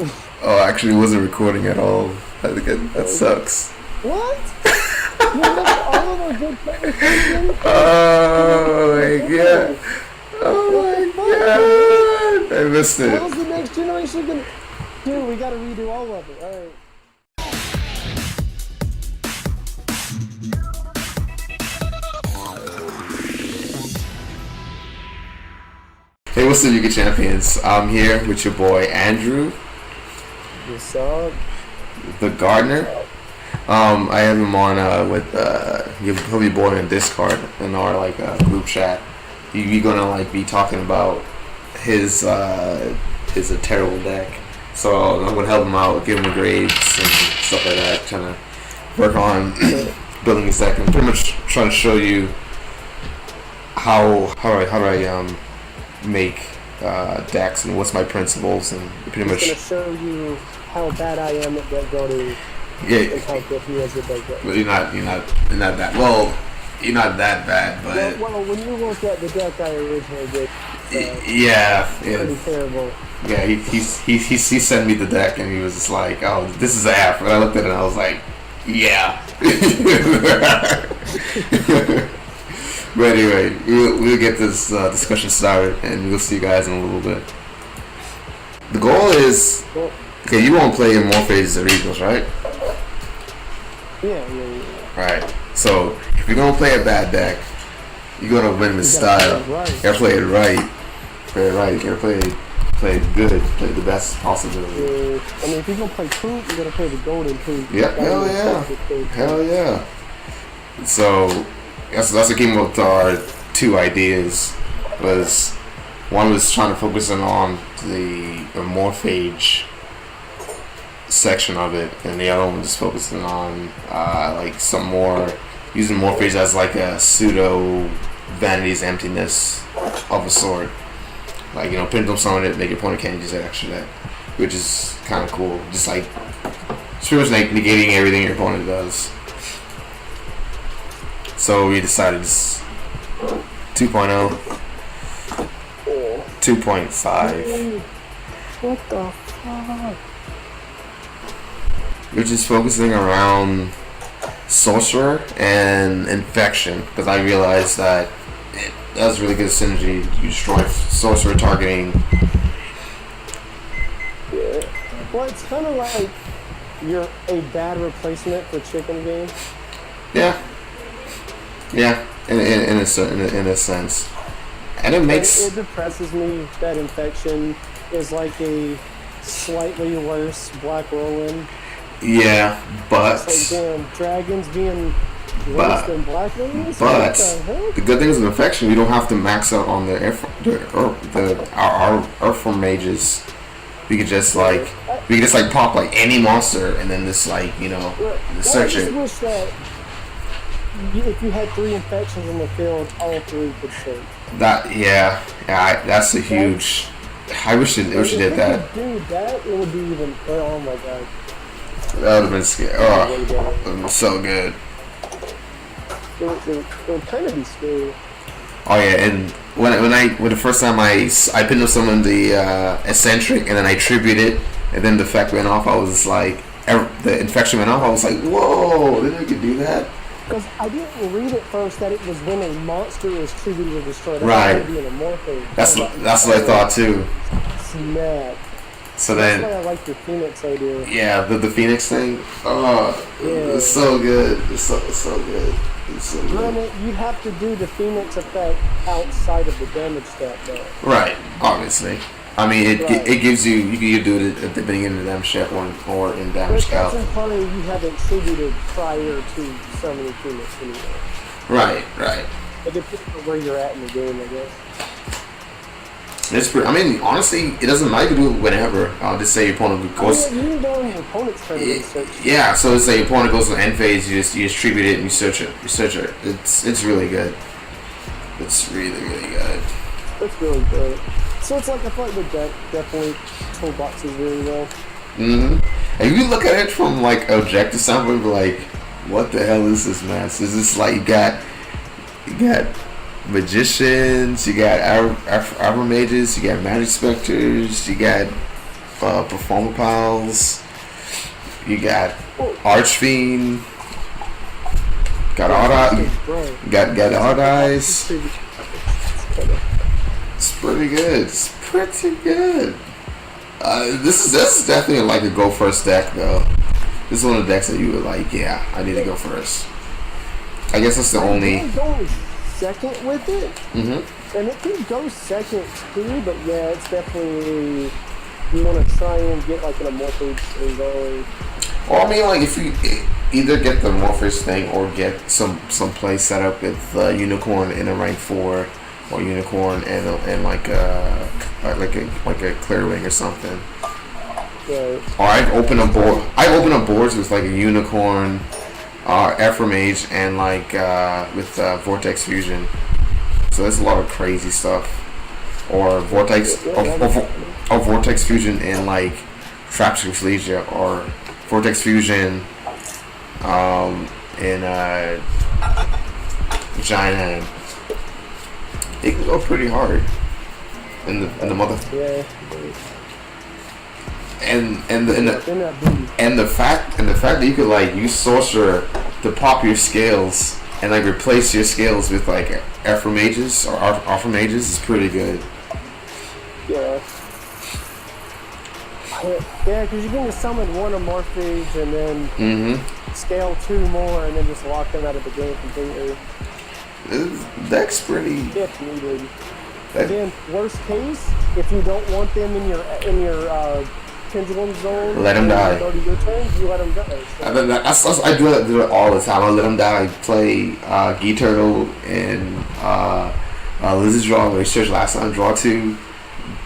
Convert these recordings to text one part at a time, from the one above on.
Oh, actually, it wasn't recording at all. I think that sucks. What? You missed all of our good conversations? Oh my god. Oh my god. I missed it. How's the next generation gonna... Dude, we gotta redo all of it. Alright. Hey, what's up, Yugi Champions? I'm here with your boy Andrew, What's up? the gardener. I have him on with he'll be boy in Discord in our group chat. You're gonna be talking about his a terrible deck. So I'm gonna help him out, give him grades and stuff like that, trying to work on building his deck and pretty much trying to show you how do I make decks and what's my principles and pretty much gonna show you how bad I am at deck building. Yeah, and how good he is at deck building. Well, you're not that well. You're not that bad, but well, when you look at the deck I originally did, yeah, pretty terrible. Yeah, he sent me the deck and he was just like, "Oh, this is app." And I looked at it and I was like, "Yeah." But anyway, we'll get this discussion started and we'll see you guys in a little bit. The goal is, okay, you won't play Amorphage of Legend, right? Yeah. Right. So if you're gonna play a bad deck, you're gonna win with style. You gotta play it right. Play it right. You gotta play it good. Play the best possibility. I mean, if you're gonna play poop, you gotta play the golden poop. Yep. Hell yeah. Hell yeah. So that's what came up with our two ideas. One was trying to focus on the Amorphage section of it, and the other one was focusing on some more using Morphage as a pseudo vanity's emptiness of a sort. Pendulum summon it, make your opponent can't use that extra deck, which is kind of cool. Just pretty much negating everything your opponent does. So we decided 2.0, 2.5. What the fuck? Which is focusing around sorcerer and infection, because I realized that it does really good synergy. You destroy sorcerer targeting. Yeah. Well, it's kind of like you're a bad replacement for chicken game. Yeah. Yeah. In a sense, and it makes it depresses me that infection is like a slightly worse Black Whirlwind. Yeah, but it's damn, dragons being worse than Black Whirlwinds. But the good thing is with infection, we don't have to max out on our Earthform mages. We could just pop any monster and then just search it. I just wish that if you had 3 infections in the field, all 3 could save. That's a huge. I wish it did that. Dude, that would be even. Oh my god. That would have been scary. Oh, so good. It would kind of be scary. Oh yeah, and when the first time I pendulum summoned the eccentric and then I tribute it and then the effect went off, I was like, the infection went off. I was like, whoa, didn't I could do that? Because I didn't read it first that it was when a monster is tributed or destroyed. Right. That's what I thought too. Snap. So that's why I like the Phoenix idea. Yeah, the Phoenix thing. Oh, yeah. It's so good. It's so good. It's so good. Granted, you have to do the Phoenix effect outside of the damage step, though. Right. Obviously. I mean, it gives you can do it at the beginning of the damage step or in damage count. But that's implying you haven't tributed prior to summoning Phoenix anyway. Right. It depends on where you're at in the game, I guess. Honestly, it doesn't matter to do it whenever. I'll just say your opponent goes. You can go on your opponent's turn and search. Yeah, so let's say your opponent goes to the end phase, you just tribute it and you search it. It's really good. It's really good. It's really good. So it's I feel like the deck definitely toolboxes really well. And you look at it from objective standpoint, what the hell is this mess? Is this you got magicians, you got armor mages, you got magic specters, you got Performer Pals. You got Archfiend. Got all that. Got all guys. It's pretty good. It's pretty good. This is definitely like a go first deck though. This is one of the decks that you would like. Yeah, I need to go first. I guess that's the only. You can go second with it. Mm-hmm. And it can go second too, but yeah, it's definitely you want to try and get like an Amorphage thing going. Well, I mean, like if you either get the Amorphage thing or get some play set up with Unicorn in a rank 4 or Unicorn and like a Clear Wing or something. Right. Or I've opened up boards with like a Unicorn, Amorphage, and like with Vortex Fusion. So there's a lot of crazy stuff. Or Vortex Fusion in like Traptrix Legia, or Vortex Fusion in Giant Hand. It can go pretty hard in the mother. Yeah. And the fact that you could like use Sorcerer to pop your scales and like replace your scales with like Amorphages or Amorphages is pretty good. Yeah. Yeah, because you can just summon one Amorphage and then scale 2 more and then just lock them out of the game completely. This deck's pretty. If needed. And then worst case, if you don't want them in your pendulum zone, let them die. Go to your turn, you let them die. So. I do it all the time. I let them die. I play G-Turtle and Lizard Draw. Where he searched last time, draw 2,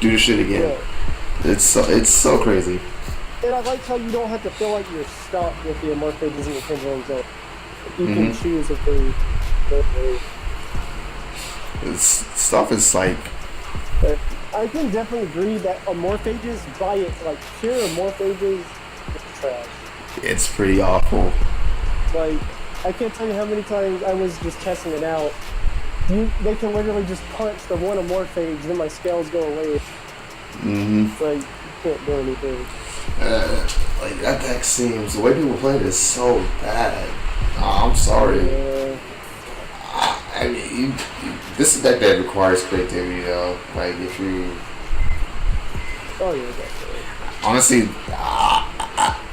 do the shit again. Yeah. It's so crazy. And I like how you don't have to feel like you're stuck with the Amorphages in the pendulum zone. You can choose if they. This stuff is like. I can definitely agree that Amorphages, by it, like pure Amorphages, is trash. It's pretty awful. Like, I can't tell you how many times I was just testing it out. They can literally just punch the one Amorphage, then my scales go away. It's like, you can't do anything. Like, that deck seems, the way people play it is so bad. I'm sorry. Yeah. I mean, this is a deck that requires creativity, though. Like, if you... Oh, yeah, definitely. Honestly,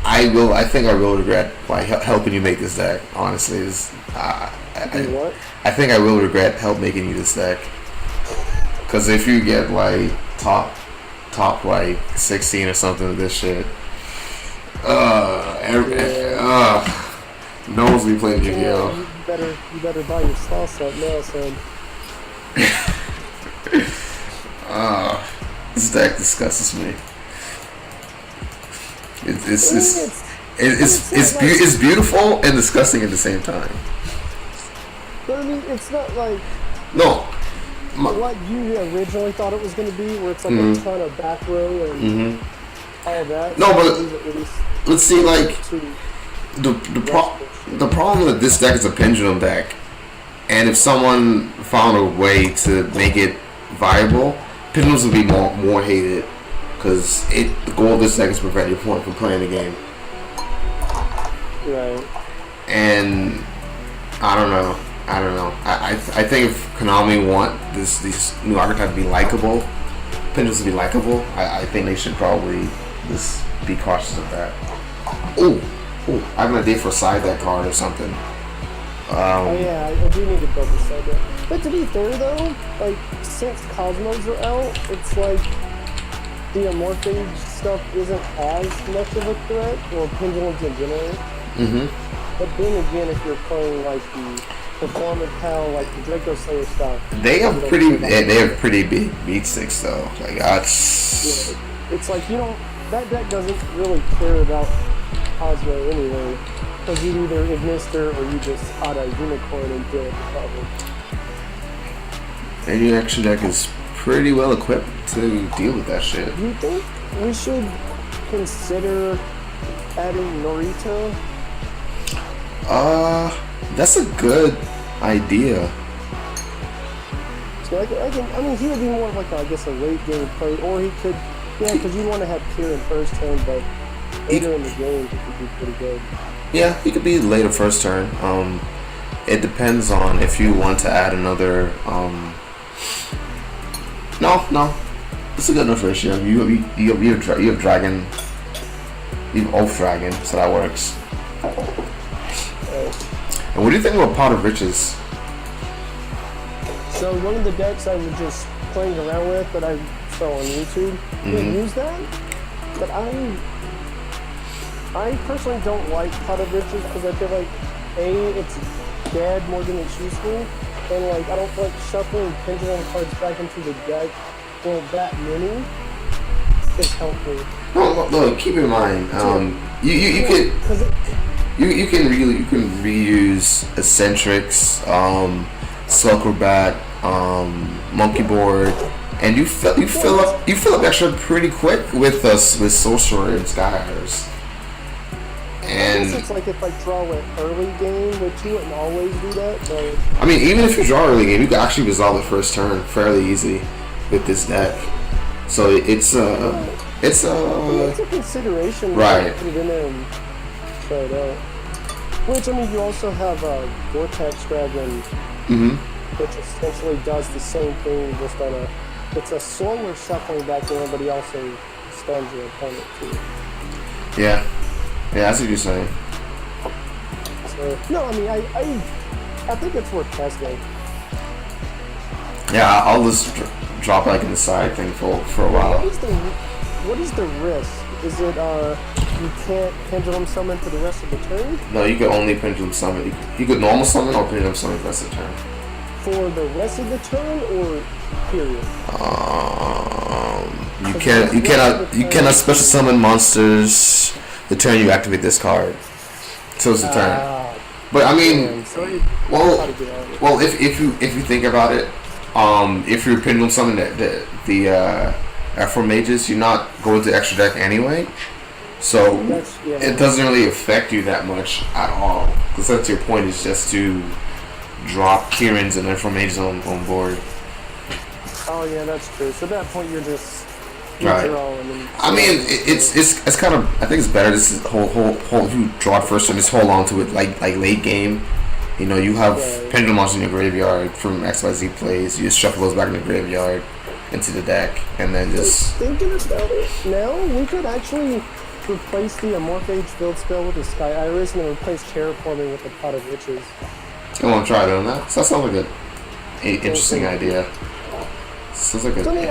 I think I will regret like helping you make this deck. Honestly, I think I will regret making you this deck. Because if you get like top like 16 or something with this shit, no one's be playing Yu-Gi-Oh. You better buy your sauce up now, son. This deck disgusts me. It's beautiful and disgusting at the same time. But I mean, it's not like what you originally thought it was going to be, where it's like a ton of back row and all that. No, but let's see, like the problem with this deck is a pendulum deck, and if someone found a way to make it viable, pendulums would be more hated. Because the goal of this deck is to prevent your opponent from playing the game. Right. And I don't know. I think if Konami want these new archetypes to be likable, pendulums to be likable, I think they should probably just be cautious of that. Ooh, I have an idea for a side deck card or something. Oh yeah, I do need to build a side deck. But to be fair though, like since Cosmos are out, it's like the Amorphage stuff isn't as much of a threat, or pendulums in general. But then again, if you're playing like the Performance Pal, like the Draco Slayer stuff, they have pretty big beat sticks though. Like that's it's like that deck doesn't really care about Cosmo anyway, because you either Ignister or you just auto Unicorn and deal with the problem. And your extra deck is pretty well equipped to deal with that shit. Do you think we should consider adding Norito? That's a good idea. So I mean, he would be more of like a late game play, or he could Yeah, because you want to have Kieran first turn, but later in the game, he could be pretty good. Yeah, he could be later first turn. It depends on if you want to add another. No, it's a good enough ratio. You have dragon. You have off dragon, so that works. And what do you think about Pot of Riches? So one of the decks I was just playing around with that I saw on YouTube, we use that, but I personally don't like Pot of Riches because I feel like it's bad more than it's useful, and like I don't feel like shuffling pendulum cards back into the deck, well, that many is helpful. No, look, keep in mind, you can reuse Eccentrics, Sluckerbat, Monkey Board, and you fill up extra pretty quick with Sorcerer and Skyhires. And I guess it's like if I draw an early game, which you wouldn't always do that, but I mean, even if you draw early game, you can actually resolve it first turn fairly easy with this deck. So it's a consideration. Right. Put it in there and try it out. Which, I mean, you also have Vortex Dragon, which essentially does the same thing, just on it's a slower shuffling back there, but he also stuns your opponent too. Yeah, that's what you're saying. So, no, I mean, I think it's worth testing. Yeah, I'll just drop like in the side thing for a while. What is the risk? Is it you can't pendulum summon for the rest of the turn? No, you can only pendulum summon. You could normal summon or pendulum summon for the rest of the turn. For the rest of the turn or period? You cannot special summon monsters the turn you activate this card. So it's the turn. But I mean, well, if you think about it, if you're pendulum summon the Afro Mages, you're not going to extra deck anyway, so it doesn't really affect you that much at all. Because that's your point, is just to drop Kieran's and Afro Mages on board. Oh yeah, that's true. So at that point, you're just right. I mean, it's kind of, I think it's better. This is whole if you draw it first and just hold on to it like late game. You know, you have pendulum monsters in your graveyard from XYZ plays. You just shuffle those back in the graveyard into the deck, and then just thinking about it now, we could actually replace the Amorphage build spell with the Sky Iris and then replace Terraforming with the Pot of Riches. I want to try doing that. So that sounds like an interesting idea. Sounds like I mean,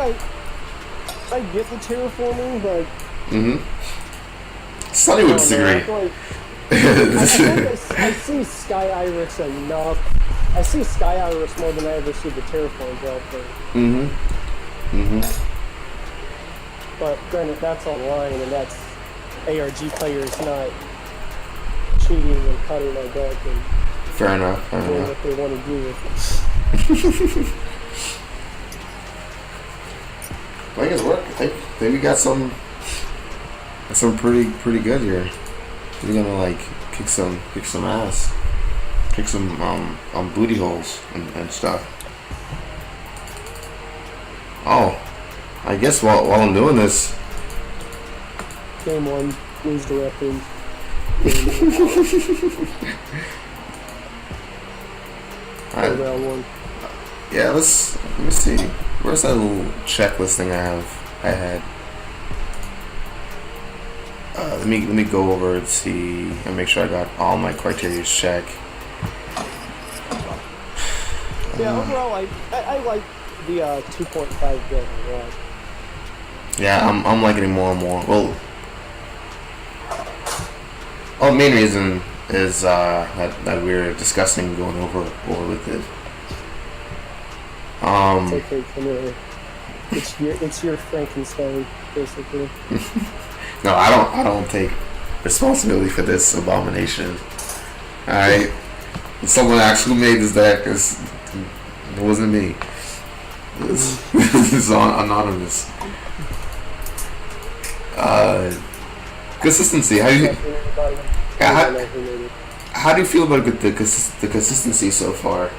I get the Terraforming, but Sonny would disagree. I see Sky Iris enough. I see Sky Iris more than I ever see the Terraforms out there. But granted, that's online, and that's ARG players not cheating and cutting my deck and fair enough. doing what they want to do with it. I think it's work. I think we got some pretty good here. We're gonna like kick some ass, kick some booty holes and stuff. Oh, I guess while I'm doing this, Game 1, lose directing. Round 1. Yeah, let me see. Where's that little checklist thing I had? Let me go over and see and make sure I got all my criteria checked. Yeah, overall, I like the 2.5 build a lot. Yeah, I'm liking it more and more. Well, the main reason is that we're discussing going over with it. It's okay, come here. It's your Frankenstein, basically. No, I don't take responsibility for this abomination. Alright? Someone actually made this deck. It wasn't me. It's anonymous. Consistency. How do you feel about the consistency so far?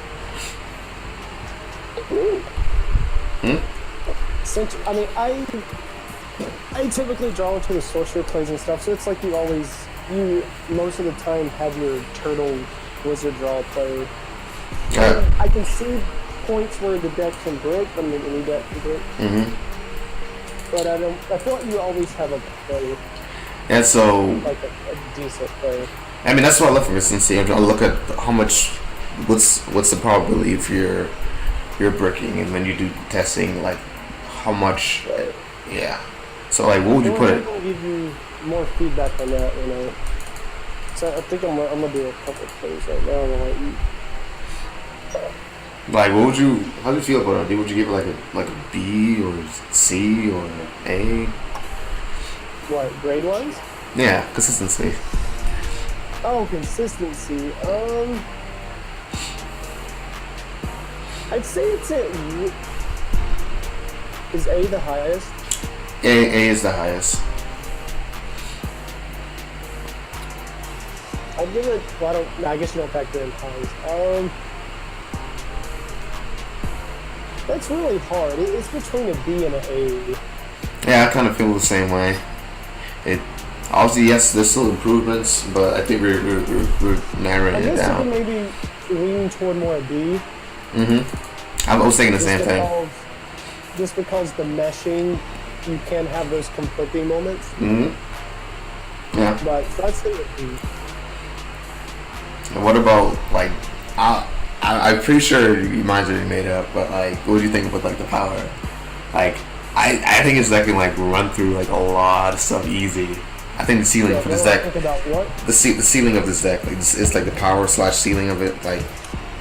I mean, I typically draw into the sorcerer plays and stuff, so it's like you most of the time have your turtle wizard draw play. Yeah. I can see points where the deck can break. I mean, any deck can break. But I feel like you always have a play. And so, like a decent play. I mean, that's what I look for consistency. I'm trying to look at how much, what's the probability if you're bricking, and when you do testing, like how much, yeah. So like, what would you put it? I'll give you more feedback on that, you know. So I think I'm gonna do a couple plays right now. Like, what would you? How do you feel about it? Would you give it like a B or C or A? What, grade wise? Yeah, consistency. Oh, consistency. I'd say it's is A the highest? A is the highest. I'd give it. Well, I guess you don't factor in highs. That's really hard. It's between a B and an A. Yeah, I kind of feel the same way. It obviously, yes, there's still improvements, but I think we're narrowing it down. I guess maybe lean toward more a B. I was thinking the same thing. Just because the meshing, you can have those conflicting moments. Yeah. But that's the B. And what about like I'm pretty sure your mind's already made up, but like, what do you think with like the power? Like, I think it's that can like run through like a lot of stuff easy. I think the ceiling for this deck, the ceiling of this deck, like it's like the power / ceiling of it. Like,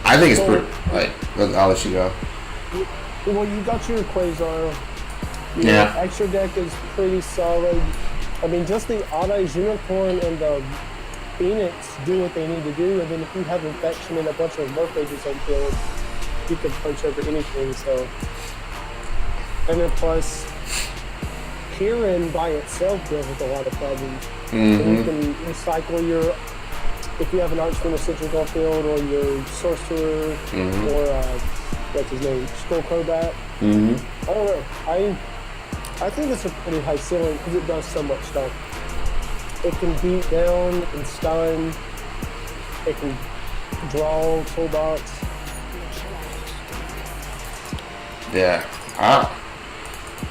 I think it's pretty. Like, I'll let you go. Well, you got your Quasar. Yeah. Extra deck is pretty solid. I mean, just the Odd-Eyes Unicorn and the Phoenix do what they need to do, and then if you have Infection and a bunch of Morphages on field, you can punch over anything, so. And then plus, Kieran by itself deals with a lot of problems. And you can recycle your, if you have an Archman Eccentric on field, or your Sorcerer, or what's his name, Skull Crobat. I don't know. I think it's a pretty high ceiling because it does so much stuff. It can beat down and stun. It can draw toolbox. Yeah.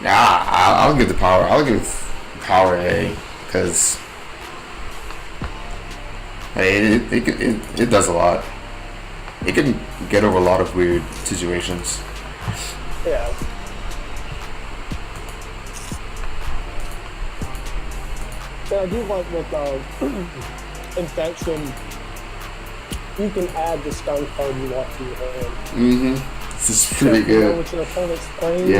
I'll give the power. I'll give power A because it does a lot. It can get over a lot of weird situations. Yeah. So I do like with Infection, you can add the stun card you want to your hand. This is pretty good. You know what your opponent's playing, you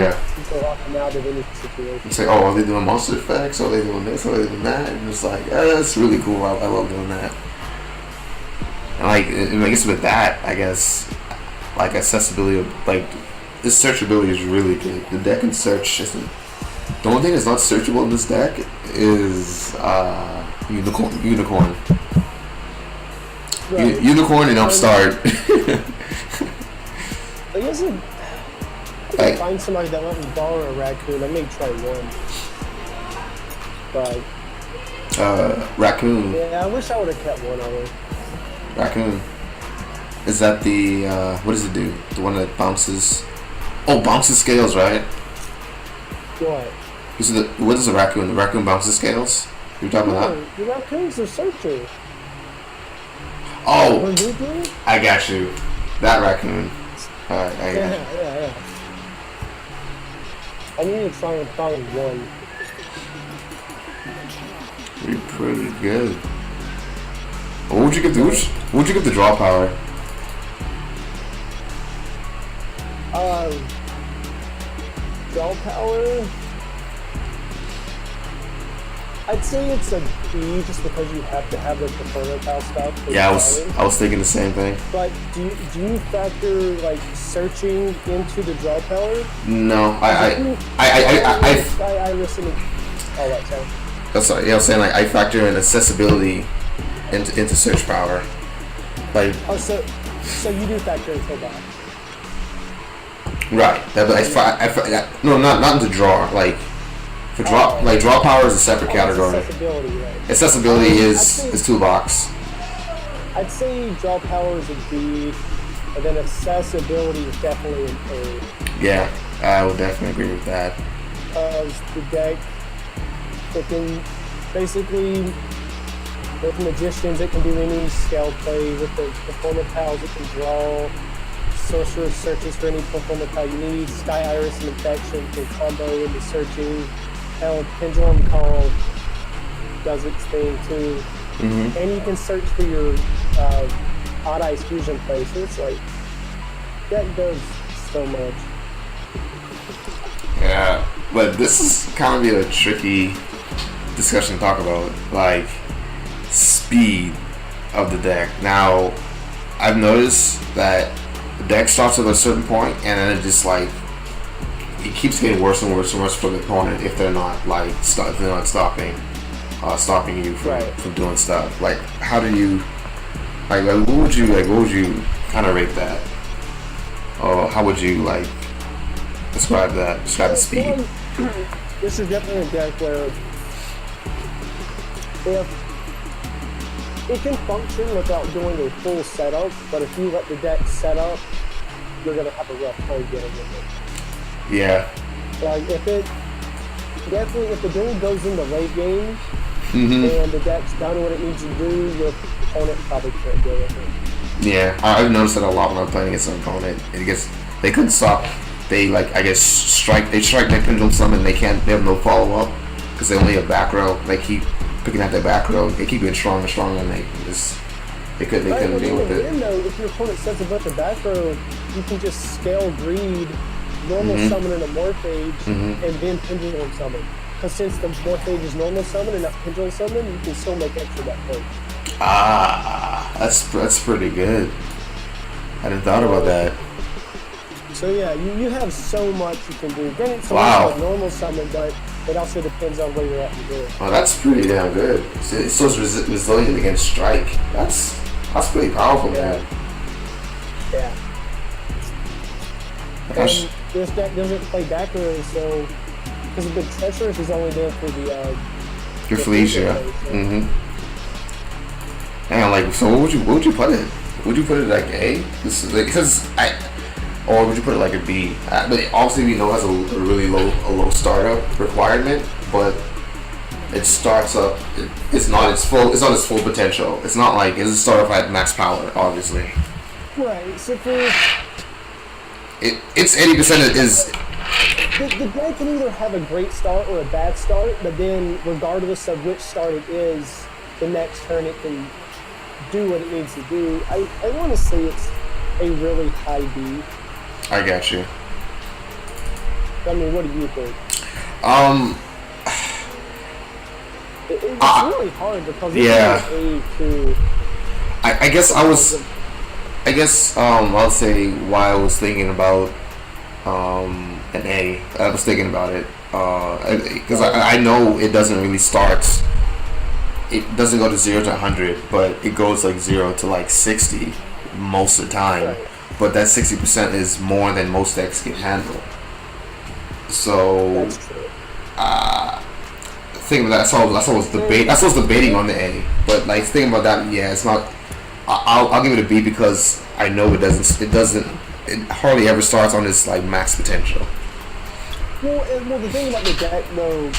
can lock them out of any situation. It's like, oh, are they doing monster effects? Are they doing this? Are they doing that? And it's like, that's really cool. I love doing that. And like, I guess with that, I guess, like accessibility, like this searchability is really good. The deck and search isn't. The only thing that's not searchable in this deck is Unicorn. Right. Unicorn and Upstart. I guess I can find somebody that let me borrow a raccoon. I may try one. But Raccoon. yeah, I wish I would have kept one of them. Raccoon. Is that the what does it do? The one that bounces? Oh, bounces scales, right? What? What is a raccoon? The raccoon bounces scales? You're talking about that? The raccoon's a searcher. Oh, I got you. That raccoon. Alright, I got you. Yeah. I need to try and find one. You're pretty good. What would you give the draw power? Draw power. I'd say it's a B just because you have to have the performance stuff. Yeah, I was thinking the same thing. But do you factor like searching into the draw power? No, I listen to all that time. That's what, I was saying, like I factor in accessibility into search power. Like so you do factor in toolbox. Right. No, not into draw. Like For draw power is a separate category. Accessibility, right? Accessibility is toolbox. I'd say draw power is a D, and then accessibility is definitely an A. Yeah, I would definitely agree with that. Because the deck, it can basically, with magicians, it can do any scale play. With the performer pals, it can draw. Sorcerer searches for any performer pal you need. Sky Iris and Infection can combo into searching. Hell, Pendulum Call does its thing too. Mm-hmm. And you can search for your Odd Eyes Fusion play. So it's like, that does so much. Yeah, but this is kind of be a tricky discussion to talk about, like speed of the deck. Now, I've noticed that the deck starts at a certain point, and then it just like it keeps getting worse and worse and worse for the opponent if they're not like if they're not stopping you from doing stuff. Like, how do you what would you kind of rate that? Or how would you like describe that? Describe the speed. This is definitely a deck where if it can function without doing a full setup, but if you let the deck set up, you're gonna have a rough time getting with it. Yeah. Like if the duel goes into late game mm-hmm. and the deck's done what it needs to do, your opponent probably can't deal with it. Yeah, I've noticed that a lot when I'm playing against an opponent. They couldn't stop. They strike their pendulum summon. They have no follow up because they only have back row. They keep picking at their back row. They keep getting stronger and stronger, and they couldn't deal with it. Though, if your opponent sets a bunch of back row, you can just scale greed, normal mm-hmm. summon and a Morphage, mm-hmm. and then pendulum summon. Because since the Morphage is normal summon and not pendulum summon, you can still make extra that point. That's pretty good. I hadn't thought about that. So yeah, you have so much you can do. Granted, it's wow. normal summon, but it also depends on where you're at in the game. Oh, that's pretty damn good. It's so resilient against strike. That's pretty powerful, man. Yeah. And this deck doesn't play back row, so because the treacherous is only there for the your Felicia. Mm-hmm. And so what would you put it? Would you put it like A? Or would you put it like a B? But obviously we know it has a really low startup requirement, but it starts up. It's not its full potential. It's not like it doesn't start off at max power, obviously. Right. So it's 80% is. The deck can either have a great start or a bad start, but then regardless of which start it is, the next turn it can do what it needs to do. I want to say it's a really high B. I got you. I mean, what do you think? It's really hard because it's A too. I guess I'll say why I was thinking about an A. I was thinking about it because I know it doesn't really start. It doesn't go to 0 to 100, but it goes like 0 to like 60 most of the time. Right. But that 60% is more than most decks can handle. So that's true. Thinking about that, that's what I was debating on the A. But like thinking about that, yeah, it's not. I'll give it a B because I know it hardly ever starts on its like max potential. Well, the thing about the deck though,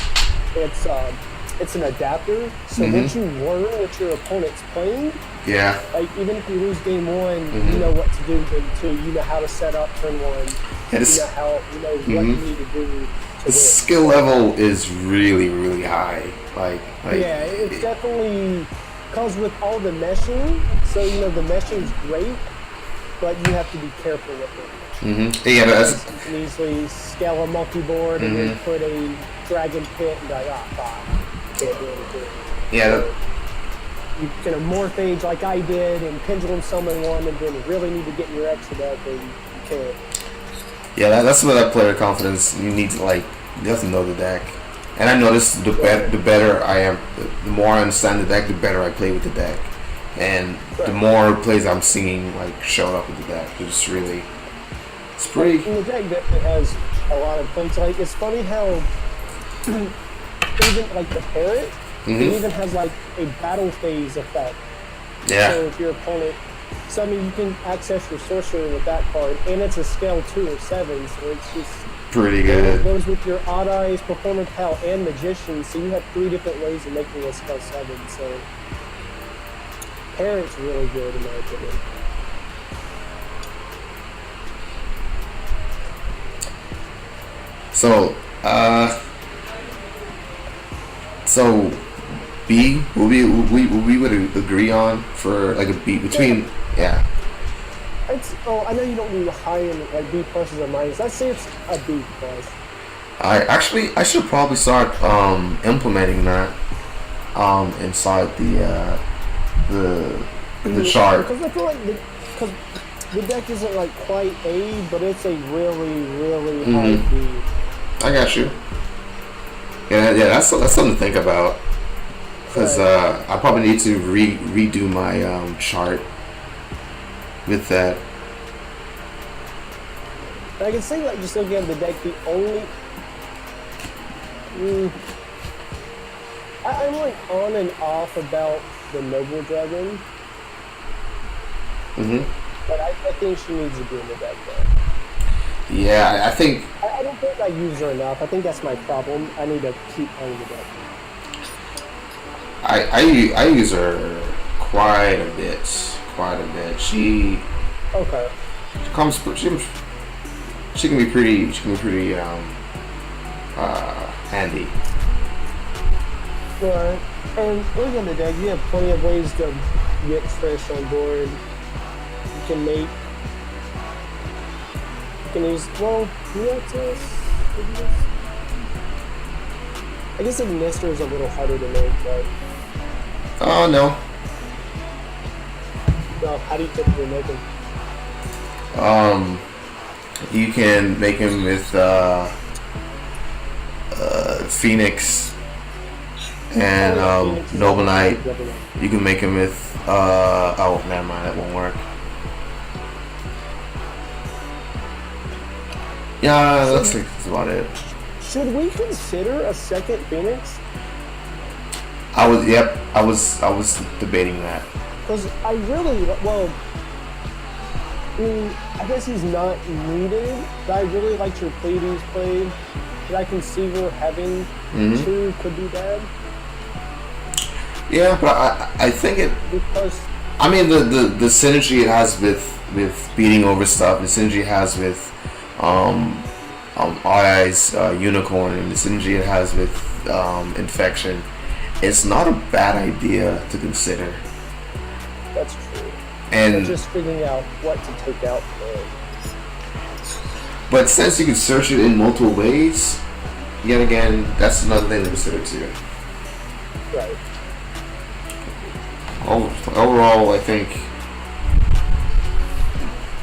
it's an adapter. So once you learn what your opponent's playing, yeah, like even if you lose game one, you know what to do game two. You know how to set up turn one. Yeah, you know what you need to do. The skill level is really, really high. Like yeah, it's definitely because with all the meshing. So the meshing is great, but you have to be careful with it. Yeah, but you can easily scale a multi-board and then put a dragon pit and like, can't do anything. Yeah. You can Amorphage like I did and pendulum summon one and then really need to get your extra deck and you can't. Yeah, that's where that player confidence, you need to you have to know the deck. And I noticed the better I am, the more I understand the deck, the better I play with the deck. And the more plays I'm seeing show up with the deck. It's pretty. And the deck definitely has a lot of points. It's funny how even like the parrot, it even has like a battle phase effect. Yeah. So if your opponent, so I mean, you can access your sorcerer with that card, and it's a scale 2 or 7, so it's just pretty good. It goes with your Odd Eyes, Performer Pal, and Magician, so you have 3 different ways of making a scale 7. So parrot's really good in my opinion. So B we would agree on for like a B between I know you don't do high in like B pluses or minus. I'd say it's a B plus. I should probably start implementing that inside the chart. Because I feel like the deck isn't like quite A, but it's a really high B. I got you. Yeah, that's something to think about. Because I probably need to redo my chart with that. I can say, like, just looking at the deck, the only I'm like on and off about the Noble Dragon. But I think she needs to be in the deck though. Yeah, I think I don't think I use her enough. I think that's my problem. I need to keep playing the deck. I use her quite a bit. She comes. She can be pretty. Handy. Right. And looking at the deck, you have plenty of ways to get Trish on board. You can make. You can use. Well, I guess Ignister is a little harder to make, right? Oh no. Well, how do you typically make them? You can make him with Phoenix and Noble Knight. You can make him with oh, never mind, that won't work. Yeah, looks like that's about it. Should we consider a second Phoenix? I was debating that. Because I really, well, I guess he's not needed, but I really liked your Pleiades play. But I can see where having 2 could be bad. Yeah, but I think it, because I mean the synergy it has with beating over stuff, the synergy it has with Eyes Unicorn, and the synergy it has with Infection, it's not a bad idea to consider. That's true. And just figuring out what to take out first. But since you can search it in multiple ways, yet again, that's another thing to consider too. Right. Overall, I think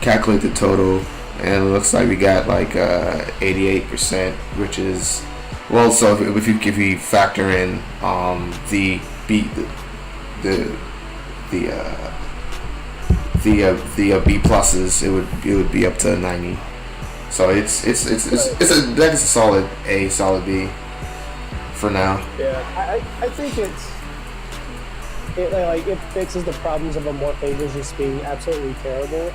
calculate the total, and it looks like we got like 88%, which is well. So if you factor in the B pluses, it would be up to 90. So it's a deck is a solid A, solid B for now. Yeah, I think it fixes the problems of Amorphages just being absolutely terrible.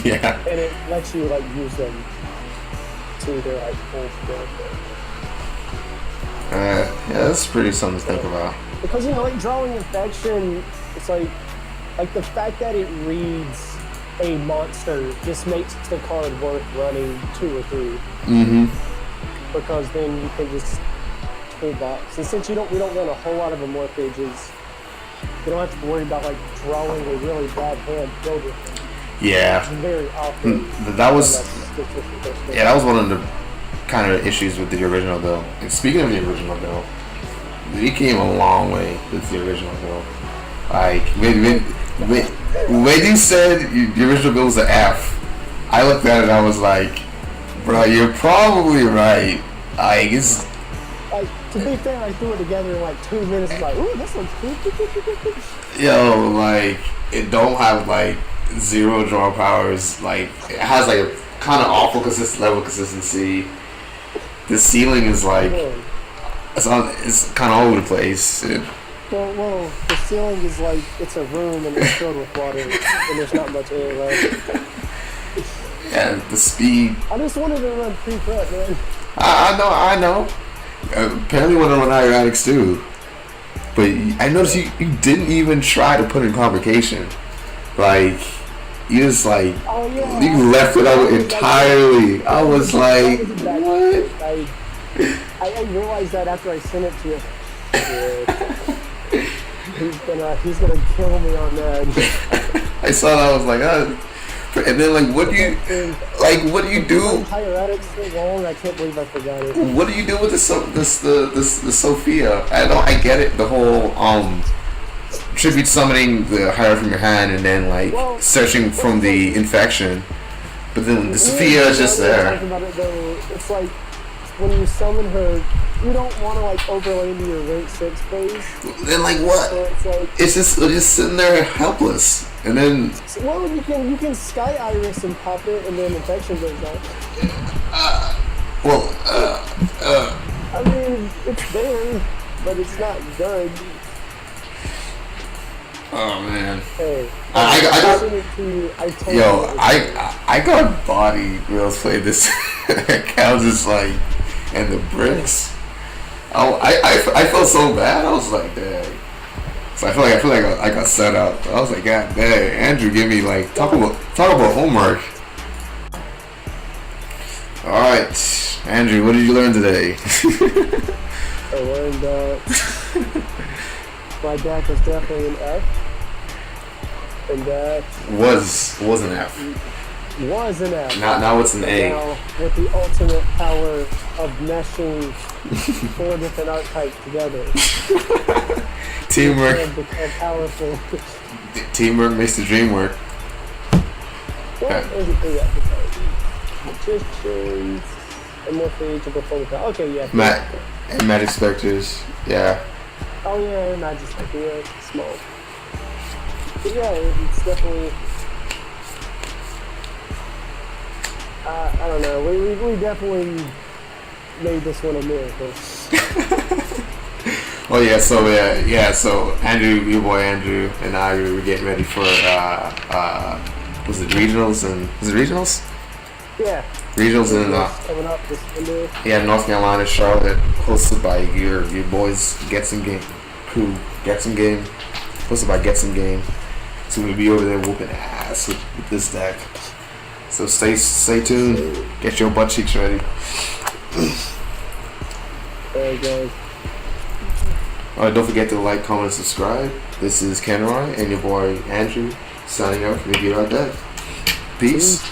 Yeah. And it lets you like use them to their like full benefit. Yeah, that's pretty something to think about. Because like drawing Infection, it's like the fact that it reads a monster just makes the card worth running 2 or 3. Because then you can just toolbox. And since we don't run a whole lot of Amorphages, you don't have to worry about like drawing a really bad hand builder. Yeah. Very often. That was one of the kind of issues with the original bill. And speaking of the original bill, we came a long way with the original bill. Like when you said the original bill was an F, I looked at it and I was like, bro, you're probably right. It's like, to be fair, I threw it together in like 2 minutes. It's like, ooh, this looks cool. Yo, like, it don't have like 0 draw powers. Like, it has like a kind of awful level of consistency. The ceiling is like It's kind of all over the place. Well, the ceiling is like, it's a room and it's filled with water, and there's not much air left. Yeah, the speed. I just wanted to run pre-prep, man. I know. Apparently one of them are addicts too. But I noticed you didn't even try to put in convocation. Like, you just like, you left it out entirely. I was like, what? I realized that after I sent it to you. He's gonna kill me on that. I saw that, I was like, and then like, what do you do? Entire attic so long, I can't believe I forgot it. What do you do with the Sophia? I get it, the whole tribute summoning the hierarchy from your hand and then like searching from the infection, but then the Sophia is just there. About it, though, it's like when you summon her, you don't want to like overlay into your rank 6 phase. Then like what? So it's just sitting there helpless, and then. Well, you can Sky Iris and pop it, and then infection goes out. I mean, it's there, but it's not good. Oh man. Hey, I got bodied when I was playing this. I was just like, and the bricks. I felt so bad. I was like, dang. So I feel like I got set up. I was like, God dang, Andrew, give me like talk about homework. All right, Andrew, what did you learn today? I learned that my deck was definitely an F. And that was an F. Was an F. Now it's an A. Now, with the ultimate power of meshing 4 different archetypes together. Teamwork. And become powerful. Teamwork makes the dream work. Well, there's a 3 archetypes. Magicians, Amorphage of Legend. Okay, yeah. And Magic Specters, yeah. Oh yeah, Magic Specters, yeah, small. But yeah, it's definitely. I don't know. We definitely made this one a miracle. Oh yeah, so Andrew, your boy Andrew, and I were getting ready for was it regionals and regionals? Yeah. Regionals in coming up this window. Yeah, North Carolina, Charlotte, hosted by your boys Get Some Game crew, Get Some Game, hosted by Get Some Game. So we'll be over there whooping ass with this deck. So stay tuned. Get your butt cheeks ready. Alright guys. Alright, don't forget to like, comment, and subscribe. This is Kenroy and your boy Andrew signing out from Yugioh.Dek. Peace.